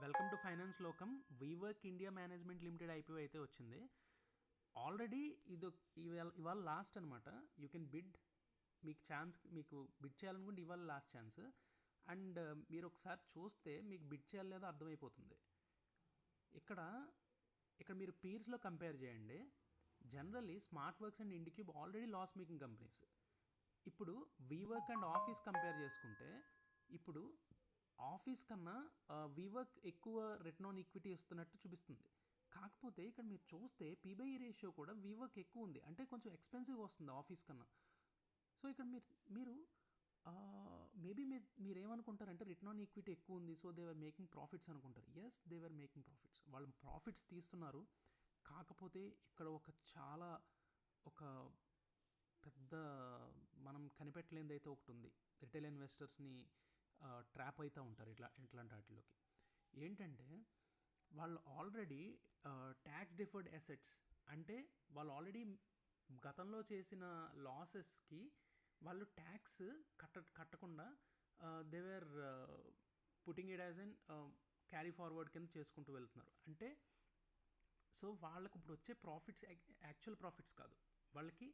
Welcome to finance లోకం. వీవర్క్ India management limited IPO అయితే వచ్చింది ఆల్రెడీ. ఇది ఇవాళ లాస్ట్ అనమాట. యూ కెన్ బిడ్, మీకు బిడ్ చేయాలనుకుంటే ఇవాళ లాస్ట్ ఛాన్స్. అండ్ మీరు ఒకసారి చూస్తే మీకు బిడ్ చేయాలి లేదో అర్థమైపోతుంది. ఇక్కడ మీరు పీర్స్లో కంపేర్ చేయండి. Generally Smartworks and IndiQube already loss making companies. ఇప్పుడు వీవర్క్ అండ్ ఆఫీస్ కంపేర్ చేసుకుంటే ఇప్పుడు ఆఫీస్ కన్నా వీవర్క్ ఎక్కువ రిటర్న్ ఆన్ ఈక్విటీ ఇస్తున్నట్టు చూపిస్తుంది. కాకపోతే ఇక్కడ మీరు చూస్తే పీబీఐ రేషియో కూడా వీవర్క్ ఎక్కువ ఉంది, అంటే కొంచెం ఎక్స్పెన్సివ్ వస్తుంది ఆఫీస్ కన్నా. సో ఇక్కడ మీరు మేబీ మీరేమనుకుంటారంటే రిటర్న్ ఆన్ ఈక్విటీ ఎక్కువ ఉంది, so they are making profits అనుకుంటారు. Yes, they are making profits, వాళ్ళు ప్రాఫిట్స్ తీస్తున్నారు. కాకపోతే ఇక్కడ ఒక పెద్ద మనం కనిపెట్టలేనిది అయితే ఒకటి ఉంది. రిటైల్ ఇన్వెస్టర్స్ని ట్రాప్ అవుతూ ఉంటారు ఇట్లాంటి వాటిలోకి. ఏంటంటే వాళ్ళు ఆల్రెడీ ట్యాక్స్ డిఫర్డ్ అసెట్స్, అంటే వాళ్ళు ఆల్రెడీ గతంలో చేసిన లాసెస్కి వాళ్ళు ట్యాక్స్ కట్టకుండా they are putting it as an carry forward కింద చేసుకుంటూ వెళ్తున్నారు. అంటే సో వాళ్ళకు ఇప్పుడు వచ్చే ప్రాఫిట్స్ యాక్చువల్ ప్రాఫిట్స్ కాదు, వాళ్ళకి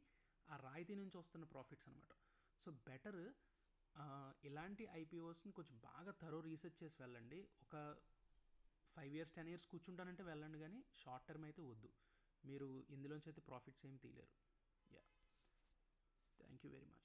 ఆ రాయితీ నుంచి వస్తున్న ప్రాఫిట్స్ అనమాట. సో బెటర్ ఇలాంటి ఐపీఓస్ని కొంచెం బాగా రీసెర్చ్ చేసి వెళ్ళండి. ఒక 5 years 10 years కూర్చుంటానంటే వెళ్ళండి, కానీ షార్ట్ టర్మ్ అయితే వద్దు. మీరు ఇందులోంచి అయితే ప్రాఫిట్స్ ఏం తీయలేరు. Yeah, thank you very much.